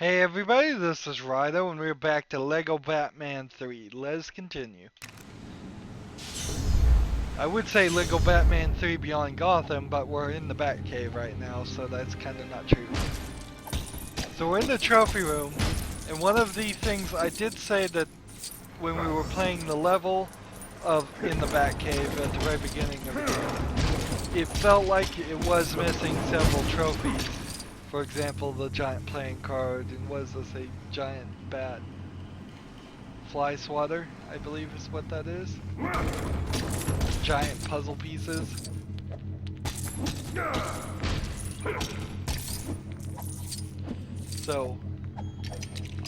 Hey everybody, this is Rydo and we're back to Lego Batman 3. Let's continue. I would say Lego Batman 3 Beyond Gotham, but we're in the Batcave right now, so that's kind of not true. So we're in the trophy room, and one of the things I did say that when we were playing the level of in the Batcave at the very beginning of the game, it felt like it was missing several trophies. For example, the giant playing card, and was this a giant bat fly swatter, I believe is what that is. Giant puzzle pieces. So,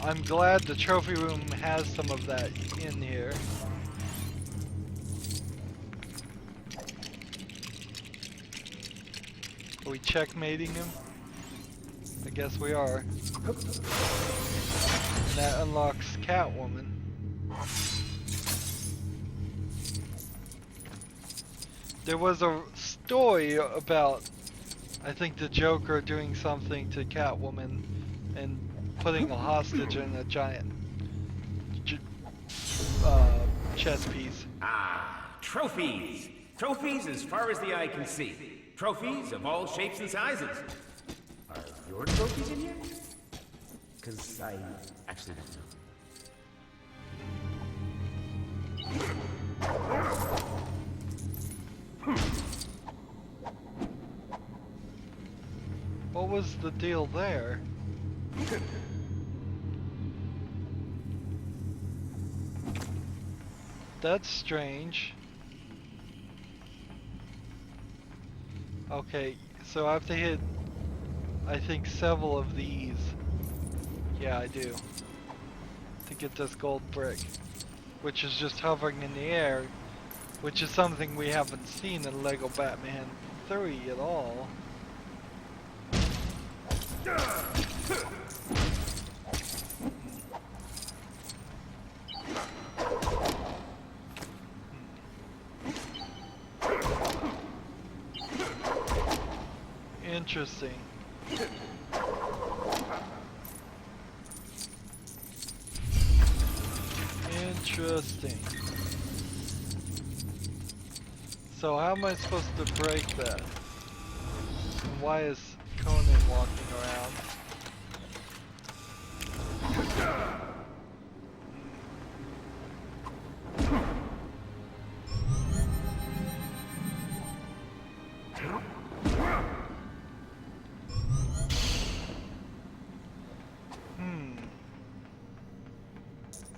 I'm glad the trophy room has some of that in here. Are we checkmating him? I guess we are. And that unlocks Catwoman. There was a story about, I think, the Joker doing something to Catwoman and putting a hostage in a giant chess piece. Ah, trophies! Trophies as far as the eye can see. Trophies of all shapes and sizes. Are your trophies in here? Because I actually don't know. What was the deal there? That's strange. Okay, so I have to hit, I think, several of these. Yeah, I do. To get this gold brick, which is just hovering in the air, which is something we haven't seen in Lego Batman 3 at all. Interesting. Interesting. So how am I supposed to break that? And why is Conan walking around?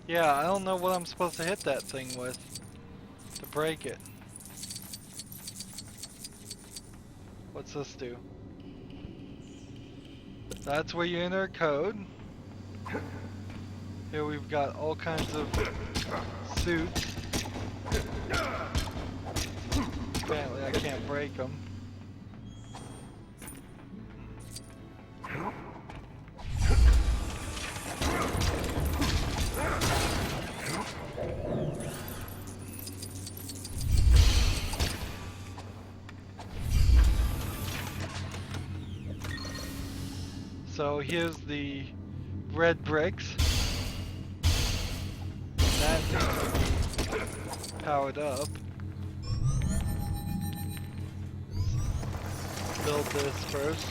Yeah, I don't know what I'm supposed to hit that thing with to break it. What's this do? That's where you enter a code. Here we've got all kinds of suits. Apparently I can't break them. So here's the red bricks. That needs to be powered up. Build this first.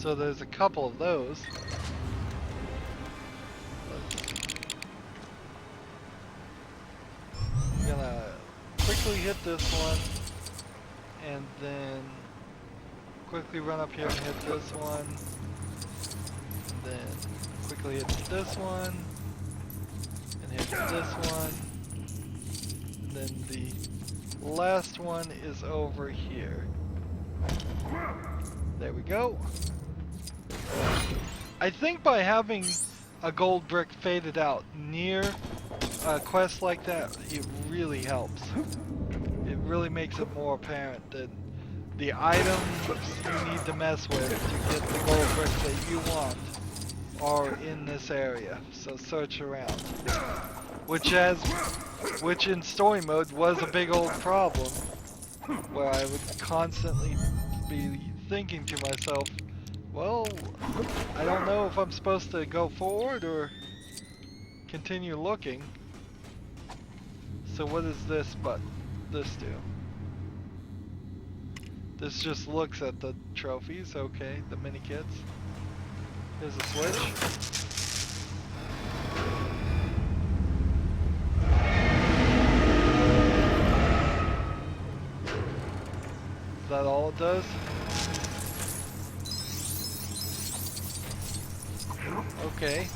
So there's a couple of those. I'm gonna quickly hit this one, and then quickly run up here and hit this one, and then quickly hit this one, and hit this one, and then the last one is over here. There we go. I think by having a gold brick faded out near a quest like that, it really helps. It really makes it more apparent that the items you need to mess with to get the gold bricks that you want are in this area, so search around. Which in story mode was a big old problem, where I would constantly be thinking to myself, well, I don't know if I'm supposed to go forward or continue looking. So what does this do? This just looks at the trophies, okay, the mini kits. Here's a switch. Is that all it does? Okay.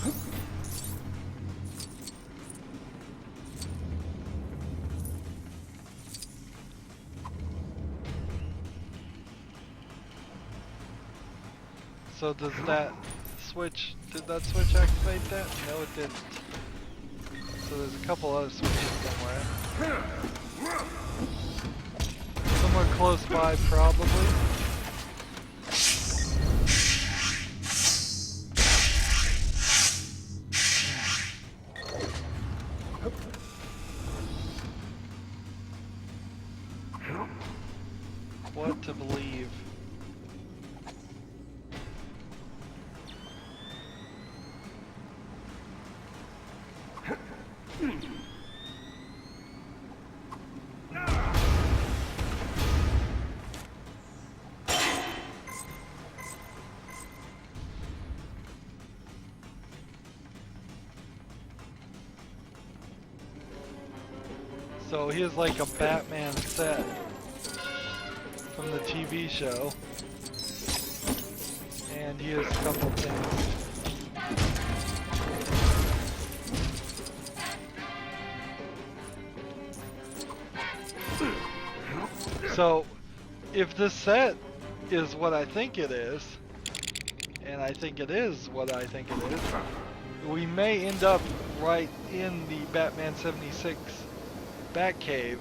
So does that switch, did that switch activate that? No, it didn't. So there's a couple other switches somewhere. Somewhere close by, probably. What to believe? So here's like a Batman set from the TV show. And here's a couple things. So if this set is what I think it is, and I think it is what I think it is, we may end up right in the Batman 76 Batcave.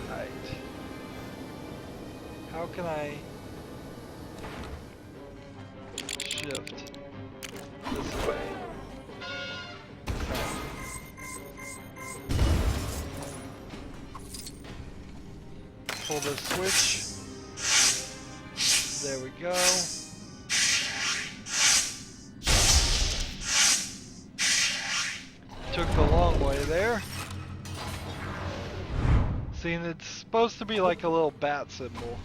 Right. How can I shift this way? Pull the switch. There we go. Took the long way there. See, and it's supposed to be like a little bat symbol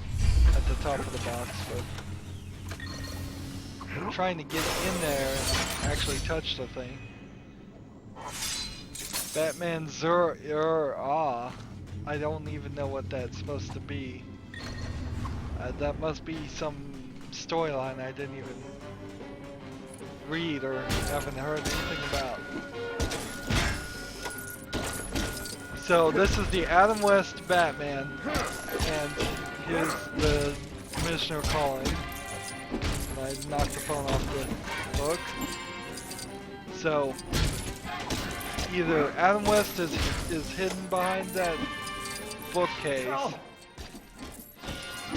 at the top of the box, but I'm trying to get in there and actually touch the thing. Batman I don't even know what that's supposed to be. That must be some storyline I didn't even read or haven't heard anything about. So this is the Adam West Batman, and here's the Commissioner calling. And I knocked the phone off the book. So either Adam West is hidden behind that bookcase.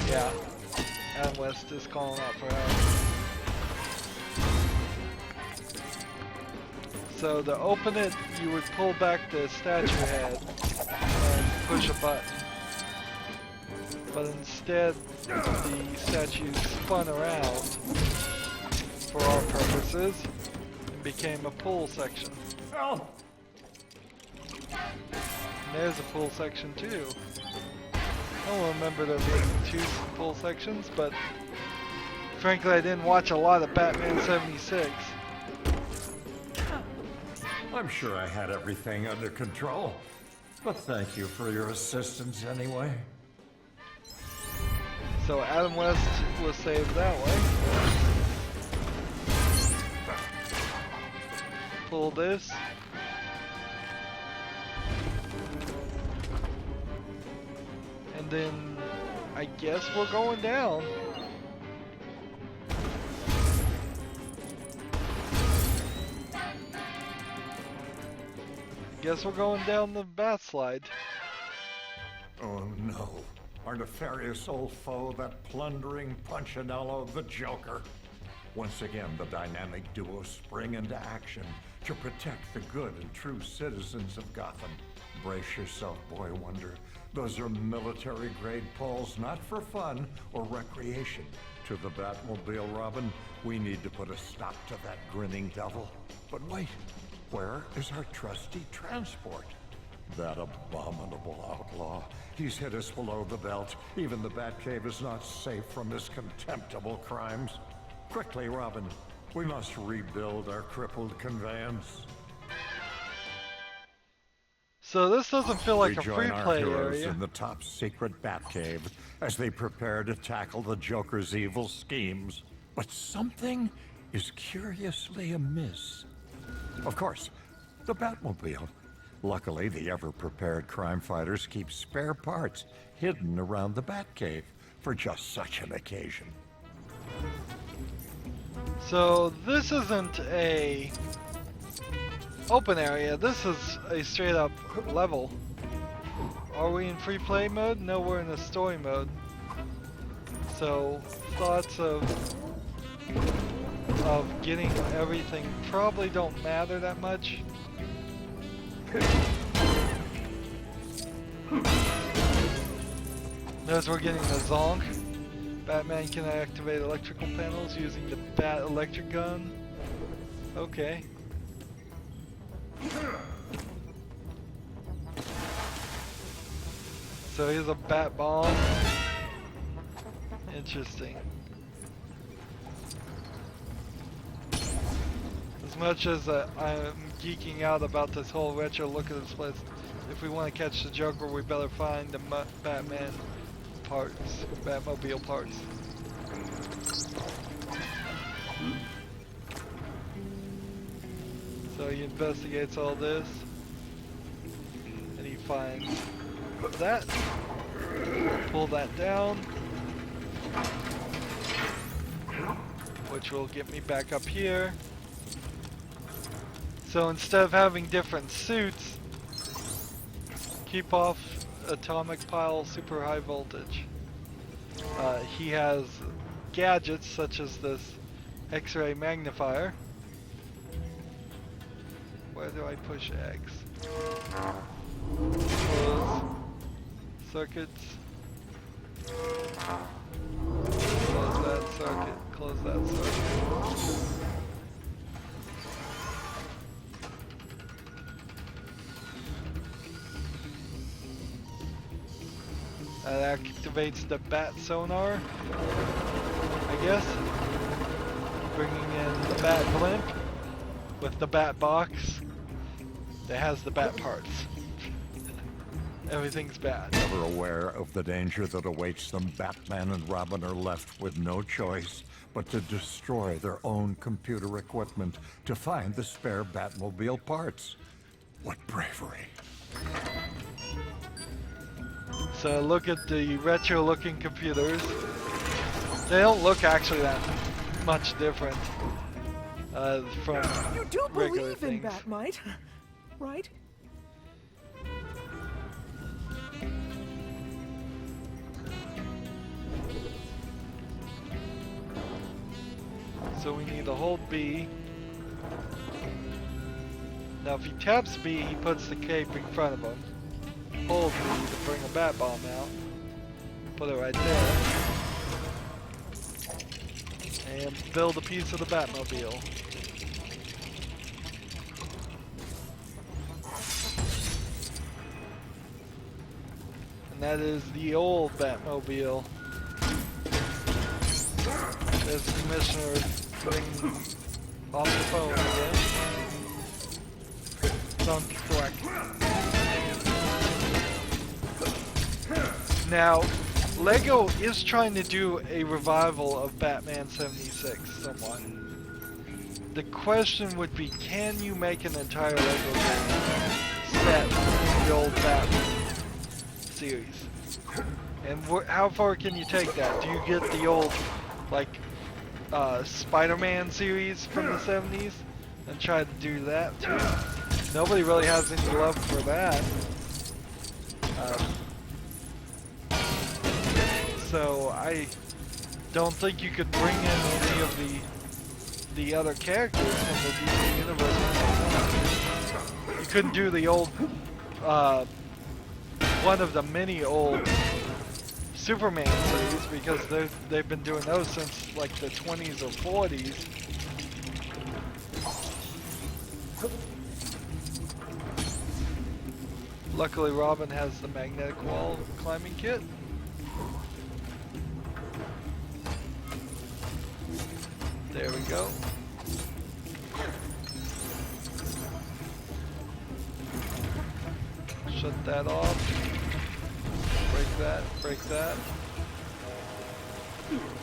Yeah, Adam West is calling out for help. So to open it, you would pull back the statue head and push a button. But instead, the statue spun around for all purposes and became a pull section. And there's a pull section too. I don't remember there being two pull sections, but frankly I didn't watch a lot of Batman 76. I'm sure I had everything under control, but thank you for your assistance anyway. So Adam West was saved that way. Pull this. And then I guess we're going down. Guess we're going down the bat slide. Oh no. our nefarious old foe, that plundering Punchinello, the Joker. Once again, the dynamic duo spring into action to protect the good and true citizens of Gotham. Brace yourself, Boy Wonder. Those are military-grade pulls, not for fun or recreation. To the Batmobile, Robin, we need to put a stop to that grinning devil. But wait, where is our trusty transport? That abominable outlaw. He's hit us below the belt. Even the Batcave is not safe from his contemptible crimes. Quickly, Robin. We must rebuild our crippled conveyance. So this doesn't feel like a Rejoin free our play heroes area. in the top secret Batcave as they prepare to tackle the Joker's evil schemes. But something is curiously amiss. Of course, the Batmobile. Luckily, the ever-prepared crime fighters keep spare parts hidden around the Batcave for just such an occasion. So this isn't a open area, this is a straight up level. Are we in free play mode? No, we're in a story mode. So thoughts of getting everything probably don't matter that much. Notice we're getting the zonk. Batman can activate electrical panels using the Bat electric gun. Okay. So here's a bat bomb. Interesting. As much as I'm geeking out about this whole retro look of this place, if we want to catch the Joker, we better find the Batman parts, Batmobile parts. So he investigates all this, and he finds that. Pull that down, which will get me back up here. So instead of having different suits, keep off atomic pile super high voltage. He has gadgets such as this X-ray magnifier. Where do I push X? Close circuits. Close that circuit. Close that circuit. That activates the bat sonar, I guess. Bringing in the bat blimp with the bat box that has the bat parts. Everything's bad. Ever aware of the danger that awaits them, Batman and Robin are left with no choice but to destroy their own computer equipment to find the spare Batmobile parts. What bravery. So look at the retro looking computers. They don't look actually that much different from You do regular believe in things. Batmite, right? So we need to hold B. Now if he taps B, he puts the cape in front of him. Hold B to bring a bat bomb out. Put it right there. And build a piece of the Batmobile. And that is the old Batmobile. There's the Commissioner bringing off the phone again. Sounds correct. Now, Lego is trying to do a revival of Batman 76 somewhat. The question would be, can you make an entire Lego game set in the old Batman series? And how far can you take that? Do you get the old, like, Spider-Man series from the 70s and try to do that too? Nobody really has any love for that. So I don't think you could bring in any of the other characters from the DC universe. You couldn't do the old, one of the many old Superman series because they've been doing those since like the 20s or 40s. Luckily, Robin has the magnetic wall climbing kit. There we go. Shut that off. Break that, break that.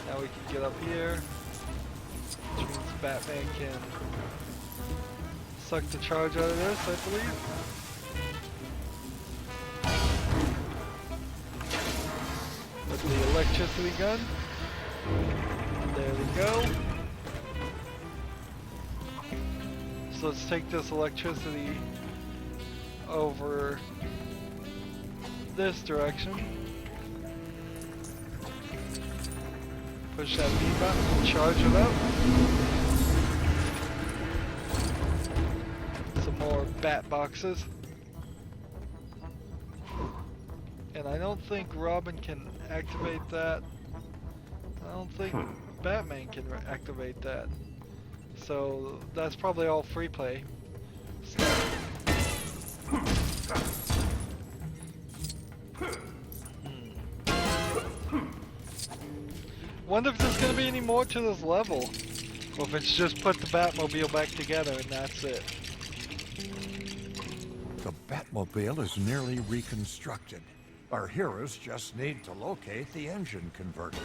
Now we can get up here, which means Batman can suck the charge out of this, I believe. With the electricity gun. There we go. So let's take this electricity over this direction. Push that B button and charge it up. Some more bat boxes. And I don't think Robin can activate that. I don't think Batman can activate that. So that's probably all free play. Wonder if there's gonna be any more to this level, or if it's just put the Batmobile back together and that's it. The Batmobile is nearly reconstructed. Our heroes just need to locate the engine converter.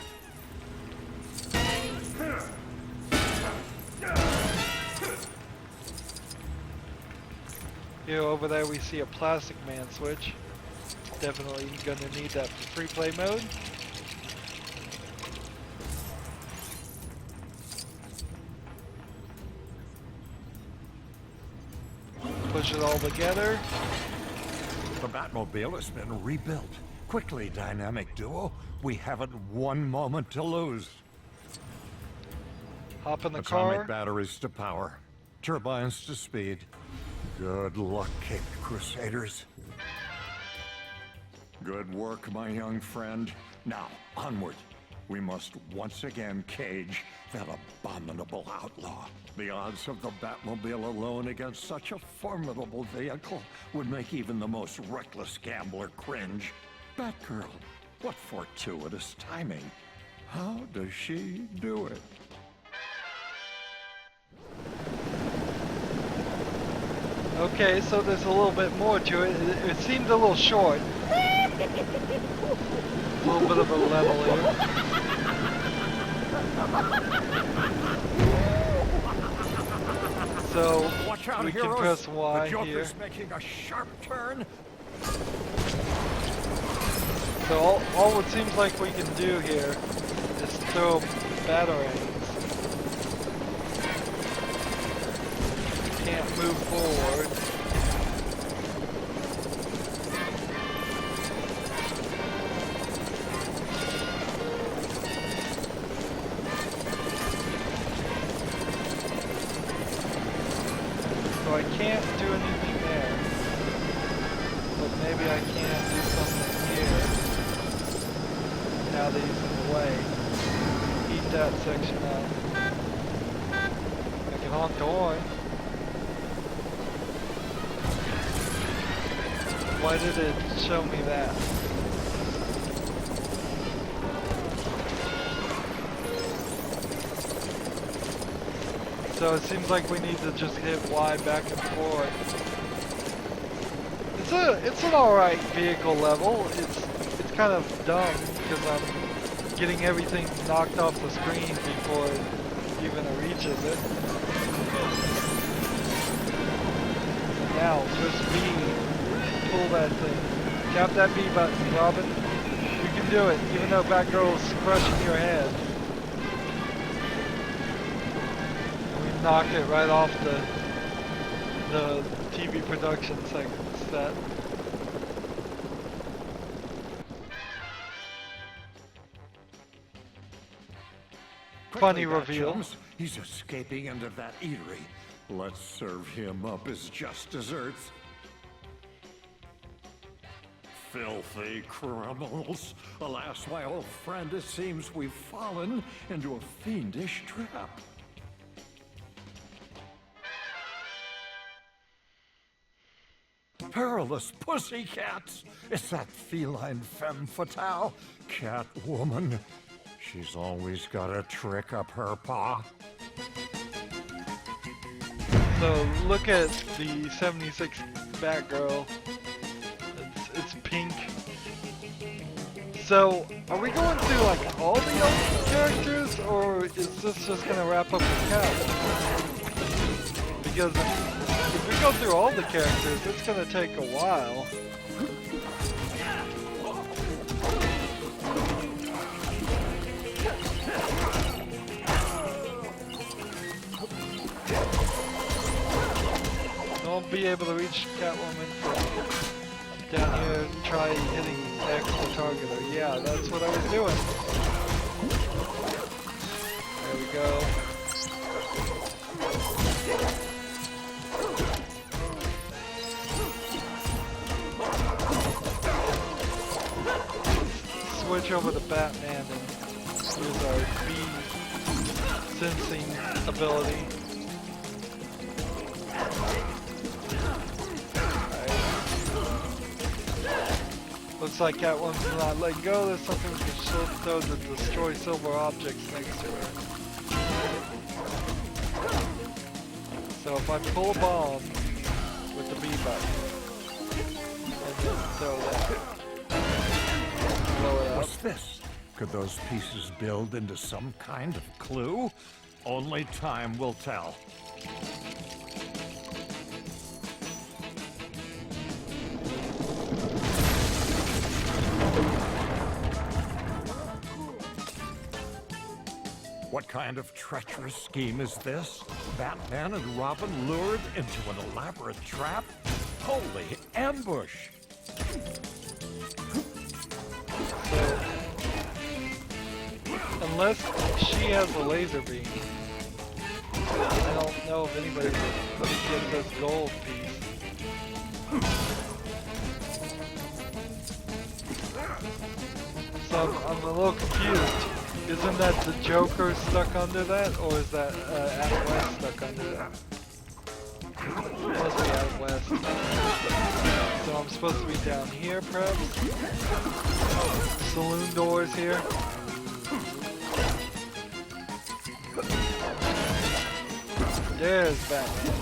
Here over there we see a Plastic Man switch. Definitely gonna need that for free play mode. Push it all together. The Batmobile has been rebuilt. Quickly, Dynamic Duo. We haven't one moment to lose. Hop in the Atomic car. batteries to power. Turbines to speed. Good luck, Caped Crusaders. Good work, my young friend. Now, onward. We must once again cage that abominable outlaw. The odds of the Batmobile alone against such a formidable vehicle would make even the most reckless gambler cringe. Batgirl, what fortuitous timing. How does she do it? Okay, so there's a little bit more to it. It seemed a little short. A little bit of a level here. So Watch out, we heroes. can press The Y Joker's here. making a sharp turn. So all it seems like we can do here is throw batarangs. Can't move forward. So I can't do anything there. But maybe I can do something here. Now that he's in the way. Eat that section up. I can honk the horn. Why did it show me that? So it seems like we need to just hit Y back and forth. It's an alright vehicle level. It's kind of dumb because I'm getting everything knocked off the screen before it even reaches it. And now, press B. Pull that thing. Tap that B button, Robin. You can do it, even though Batgirl's crushing your head. And we knocked it right off the TV production set. funny Quickly, reveal. Chums. He's escaping into that eatery. Let's serve him up as just desserts. Filthy criminals. Alas, my old friend, it seems we've fallen into a fiendish trap. Perilous pussycats! It's that feline femme fatale, Catwoman. She's always got a trick up her paw. So look at the 76 Batgirl. It's pink. So are we going through like all the old characters, or is this just gonna wrap up with Cat? Because if we go through all the characters, it's gonna take a while. Won't be able to reach Catwoman from down here and try hitting X to target her. Yeah, that's what I was doing. There we go. Switch over to Batman and use our bee sensing ability. Looks like Catwoman's not letting go. There's something we can throw to destroy silver objects next to her. So if I pull a bomb with the B button and then throw that, blow it up. What's this? Could those pieces build into some kind of clue? Only time will tell. What kind of treacherous scheme is this? Batman and Robin lured into an elaborate trap? Holy ambush! So, unless she has a laser beam, I don't know if anybody would get this gold piece. So I'm a little confused. Isn't that the Joker stuck under that, or is that Adam West stuck under that? Must be Adam West. So I'm supposed to be down here, perhaps? Saloon doors here. There's Batman.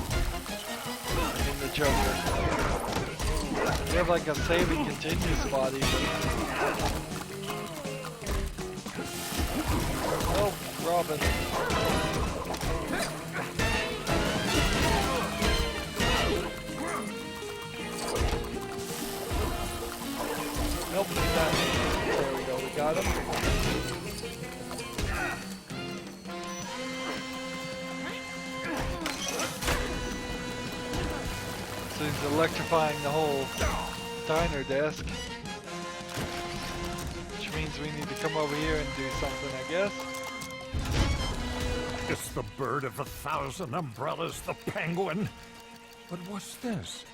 And the Joker. We have like a save and continue spot even. Oh, Robin. Nope, not. There we go, we got him. So he's electrifying the whole diner desk. Which means we need to come over here and do something, I guess. It's the bird of 1,000 umbrellas, the penguin. But what's this?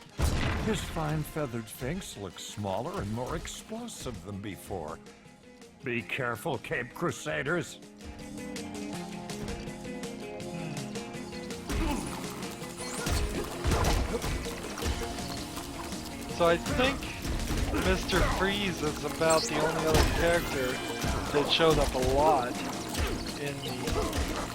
His fine feathered sphinx looks smaller and more explosive than before. Be careful, Caped Crusaders. So I think Mr. Freeze is about the only other character that showed up a lot in the TV series.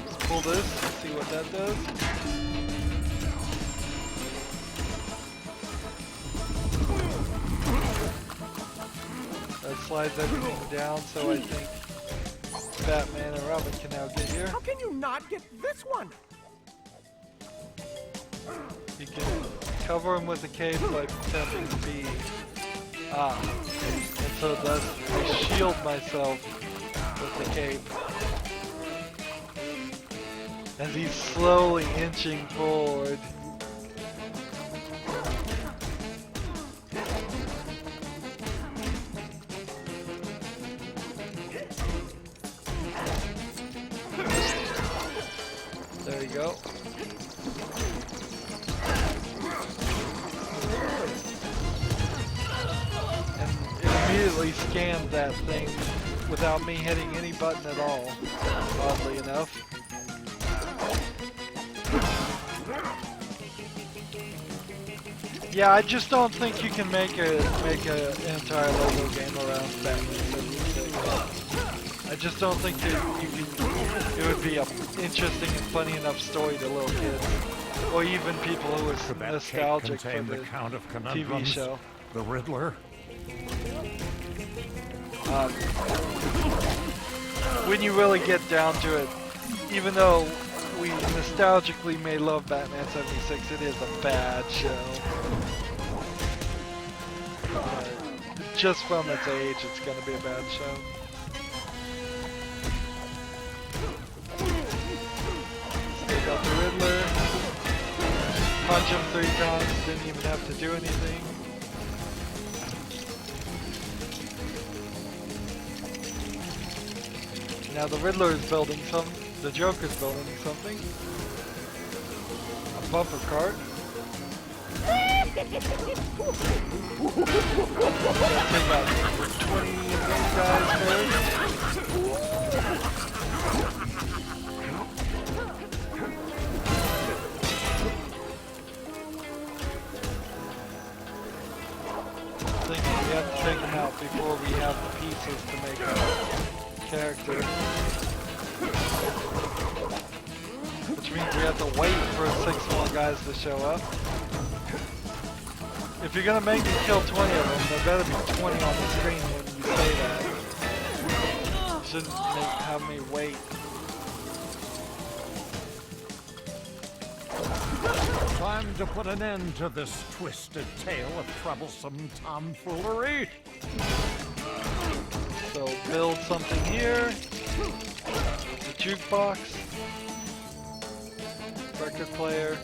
Let's pull this, see what that does. That slides everything down, so I think Batman and Robin can now get here. How can you not get this one? You can cover him with the cape by tapping B. Ah, and so that's I shield myself with the cape. as he's slowly inching forward. There you go. And it immediately scanned that thing without me hitting any button at all, oddly enough. Yeah, I just don't think you can make an entire Lego game around Batman 76. I just don't think that you can. It would be an interesting and funny enough story to little kids, or even people who are Could that nostalgic cake for contain the the Count of TV Conundrums, show. the Riddler? When you really get down to it, even though we nostalgically may love Batman 76, it is a bad show. Just from its age, it's going to be a bad show. Still got the Riddler. Punch him 3 times, didn't even have to do anything. Now the Riddler is building the Joker's building something. A bumper cart. Take about 20 of these guys first. Thinking we have to take them out before we have the pieces to make a character. Which means we have to wait for 6 more guys to show up. If you're gonna make me kill 20 of them, there better be 20 on the screen when you say that. You shouldn't have me wait. Time to put an end to this twisted tale of troublesome tomfoolery. So build something here. The jukebox. Record player.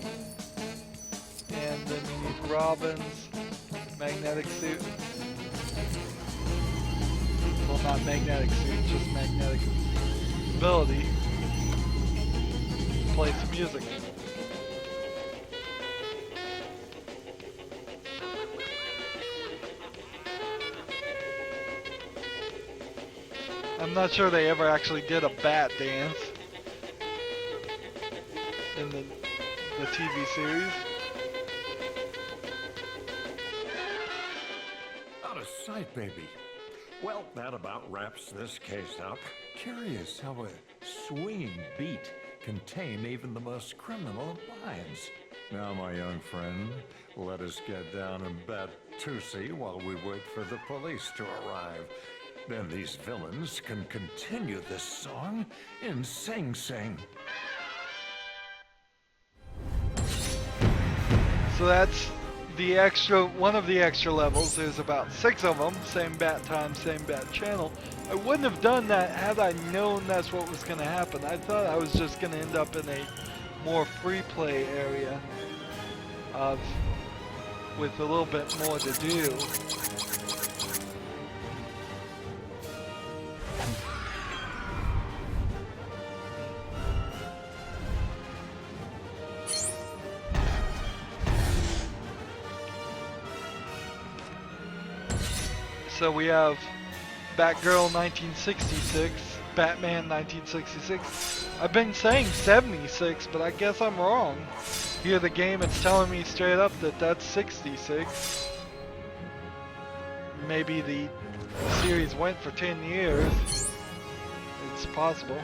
And then we need Robin's magnetic suit. Well, not magnetic suit, just magnetic ability. Play some music. I'm not sure they ever actually did a bat dance in the TV series. Out of sight, baby. Well, that about wraps this case up. Curious how a swinging beat can tame even the most criminal of minds. Now, my young friend, let us get down and bat Tootsie while we wait for the police to arrive. Then these villains can continue this song in Sing Sing. So that's the one of the extra levels. There's about 6 of them, same bat time, same bat channel. I wouldn't have done that had I known that's what was going to happen. I thought I was just going to end up in a more free play area with a little bit more to do. So we have Batgirl 1966, Batman 1966. I've been saying 76, but I guess I'm wrong. Here the game, it's telling me straight up that that's 66. Maybe the series went for 10 years. It's possible.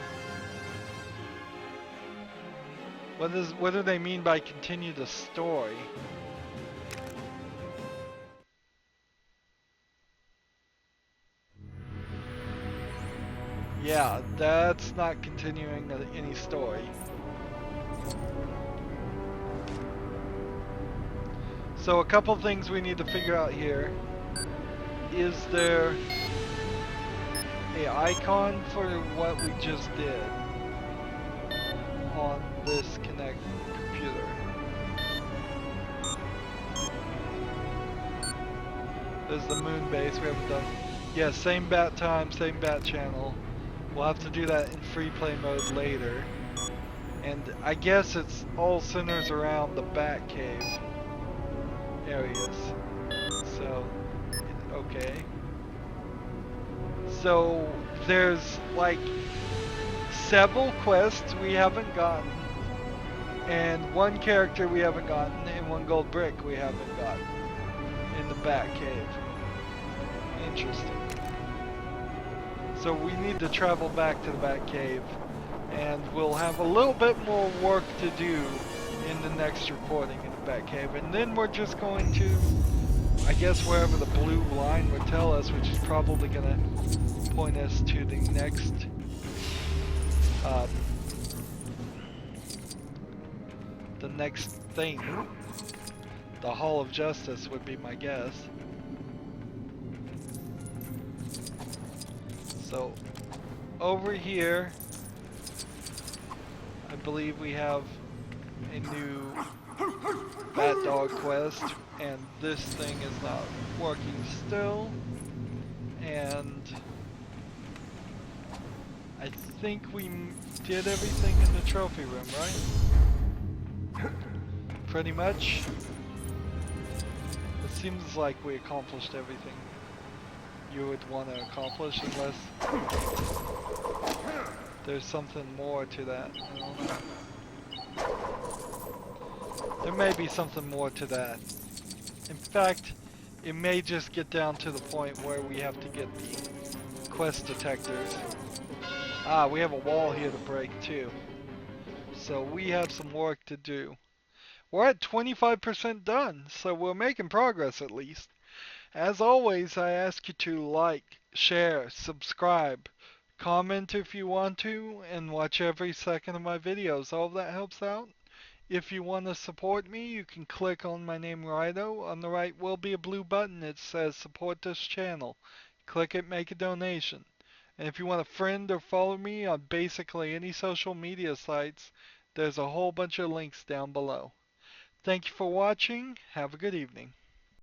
What do they mean by continue the story? Yeah, that's not continuing any story. So a couple things we need to figure out here. Is there an icon for what we just did on There's the moon base we haven't done. Yeah, same bat time, same bat channel. We'll have to do that in free play mode later. And I guess it's all centers around the bat cave areas. So, okay. So, there's like several quests we haven't gotten, and one character we haven't gotten, and one gold brick we haven't gotten in the bat cave. Interesting. So we need to travel back to the bat cave, and we'll have a little bit more work to do in the next recording in the bat cave, and then we're just going to, I guess, wherever the blue line would tell us, which is probably gonna point us to the next thing. The Hall of Justice would be my guess. So, over here, I believe we have a new Bat Dog quest, and this thing is not working still, and I think we did everything in the trophy room, right? Pretty much. It seems like we accomplished everything you would want to accomplish, unless there's something more to that. I don't know. There may be something more to that. In fact, it may just get down to the point where we have to get the quest detectors. Ah, we have a wall here to break too. So we have some work to do. We're at 25% done, so we're making progress at least. As always, I ask you to like, share, subscribe, comment if you want to, and watch every second of my videos. All of that helps out. If you want to support me, you can click on my name, Rydo. On the right will be a blue button. It says support this channel. Click it, make a donation. And if you want to friend or follow me on basically any social media sites, there's a whole bunch of links down below. Thank you for watching. Have a good evening.